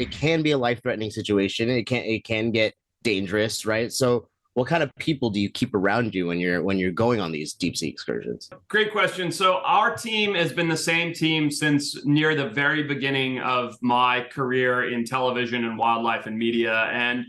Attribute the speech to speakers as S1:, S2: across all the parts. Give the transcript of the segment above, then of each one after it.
S1: it can be a life-threatening situation. It can get dangerous, right? So what kind of people do you keep around you when you're going on these deep sea excursions?
S2: Great question. So our team has been the same team since near the very beginning of my career in television and wildlife and media. And,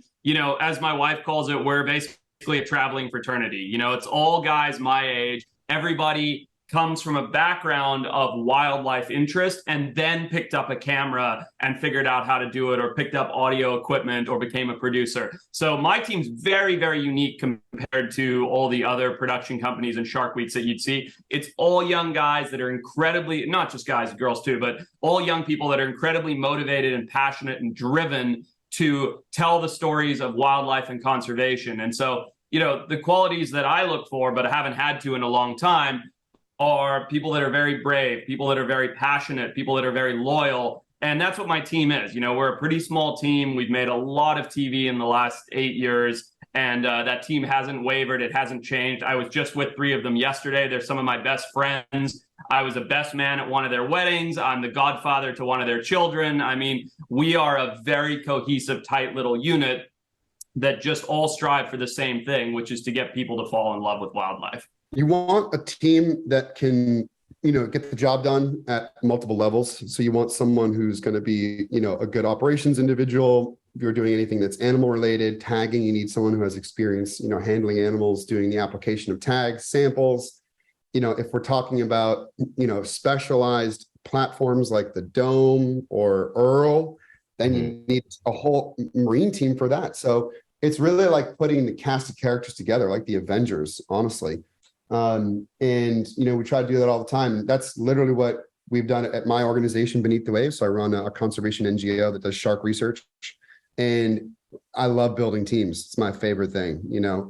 S2: as my wife calls it, we're basically a traveling fraternity. It's all guys my age. Everybody comes from a background of wildlife interest and then picked up a camera and figured out how to do it, or picked up audio equipment, or became a producer. So my team's very, very unique compared to all the other production companies and Shark Weeks that you'd see. It's all young guys that are incredibly, not just guys, girls too, but all young people that are incredibly motivated and passionate and driven to tell the stories of wildlife and conservation. And so, the qualities that I look for, but I haven't had to in a long time, are people that are very brave, people that are very passionate, people that are very loyal. And that's what my team is. We're a pretty small team. We've made a lot of TV in the last 8 years, and that team hasn't wavered. It hasn't changed. I was just with 3 of them yesterday. They're some of my best friends. I was a best man at one of their weddings. I'm the godfather to one of their children. I mean, we are a very cohesive, tight little unit that just all strive for the same thing, which is to get people to fall in love with wildlife.
S3: You want a team that can, get the job done at multiple levels. So you want someone who's going to be, a good operations individual. If you're doing anything that's animal related, tagging, you need someone who has experience, handling animals, doing the application of tags, samples. If we're talking about, specialized platforms like the Dome or Earl, then you need a whole marine team for that. So it's really like putting the cast of characters together, like the Avengers, honestly. And, we try to do that all the time. That's literally what we've done at my organization, Beneath the Waves. So I run a conservation NGO that does shark research, and I love building teams. It's my favorite thing,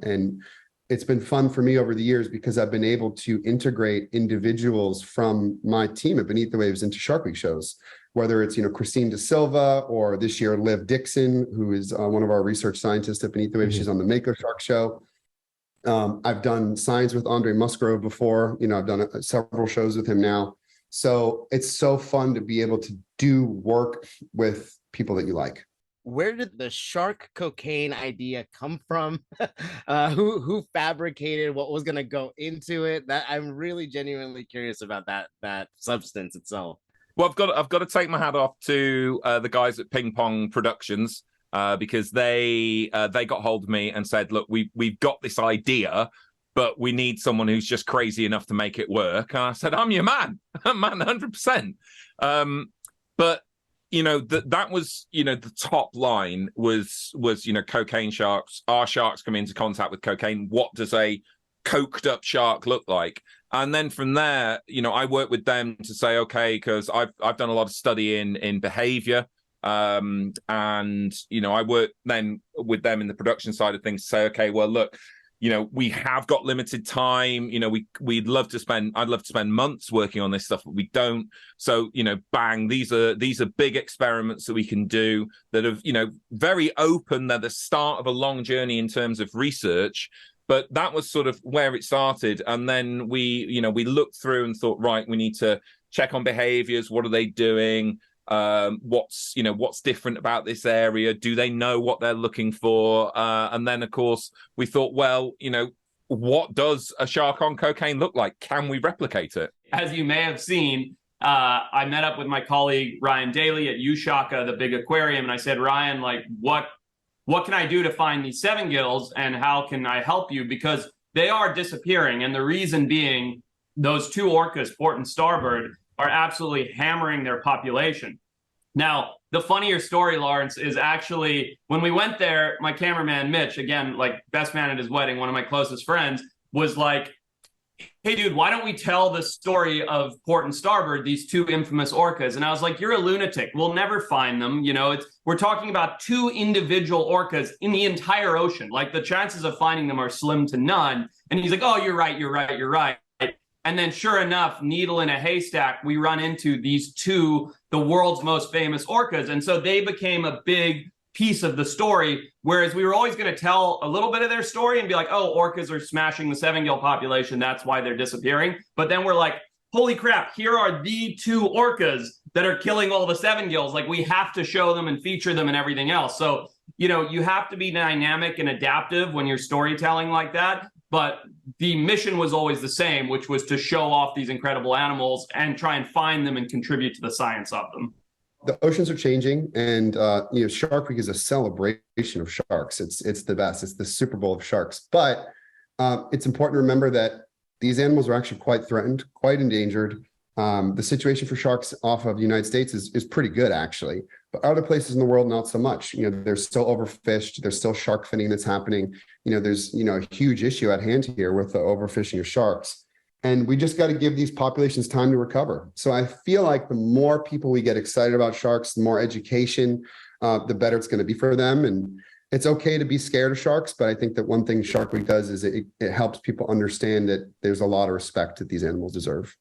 S3: and it's been fun for me over the years because I've been able to integrate individuals from my team at Beneath the Waves into Shark Week shows, whether it's, Christine De Silva, or this year, Liv Dixon, who is one of our research scientists at Beneath the Waves. She's on the Mako Shark Show. I've done science with Andre Musgrove before. I've done several shows with him now. So it's so fun to be able to do work with people that you like.
S1: Where did the shark cocaine idea come from? Who fabricated what was going to go into it? That I'm really genuinely curious about that substance itself.
S4: Well, I've got to take my hat off to the guys at Ping Pong Productions. Because they got hold of me and said, look, we've got this idea, but we need someone who's just crazy enough to make it work. And I said, I'm your man, 100%. But that was, the top line was cocaine sharks. Our sharks come into contact with cocaine. What does a coked up shark look like? And then from there, I work with them to say, okay, because I've done a lot of study in behavior. And I work then with them in the production side of things to say, okay, well, look, we have got limited time. I'd love to spend months working on this stuff, but we don't. So, bang, these are big experiments that we can do that have, very open. They're the start of a long journey in terms of research. But that was sort of where it started. And then we looked through and thought, right, we need to check on behaviors. What are they doing? What's different about this area? Do they know what they're looking for? And then, of course, we thought, well, what does a shark on cocaine look like? Can we replicate it?
S2: As you may have seen, I met up with my colleague Ryan Daly at Ushaka, the big aquarium, and I said, Ryan, like, what can I do to find these seven gills, and how can I help you? Because they are disappearing, and the reason being those 2 orcas, port and starboard, are absolutely hammering their population. Now, the funnier story, Lawrence, is actually when we went there, my cameraman, Mitch, again, like best man at his wedding, one of my closest friends, was like, hey, dude, why don't we tell the story of port and starboard, these 2 infamous orcas? And I was like, you're a lunatic. We'll never find them. We're talking about 2 individual orcas in the entire ocean. Like, the chances of finding them are slim to none. And he's like, oh, you're right. And then sure enough, needle in a haystack, we run into these 2, the world's most famous orcas. And so they became a big piece of the story, whereas we were always going to tell a little bit of their story and be like, oh, orcas are smashing the 7-gill population. That's why they're disappearing. But then we're like, holy crap, here are the 2 orcas that are killing all the seven gills. Like, we have to show them and feature them and everything else. So, you know, you have to be dynamic and adaptive when you're storytelling like that. But the mission was always the same, which was to show off these incredible animals and try and find them and contribute to the science of them.
S3: The oceans are changing, and you know, Shark Week is a celebration of sharks. It's the best. It's the Super Bowl of sharks. But it's important to remember that these animals are actually quite threatened, quite endangered. The situation for sharks off of the United States is pretty good, actually. But other places in the world, not so much. You know, they're still overfished. There's still shark finning that's happening. You know, there's, you know, a huge issue at hand here with the overfishing of sharks. And we just got to give these populations time to recover. So I feel like the more people we get excited about sharks, the more education, the better it's going to be for them. And it's okay to be scared of sharks, but I think that one thing Shark Week does is it helps people understand that there's a lot of respect that these animals deserve.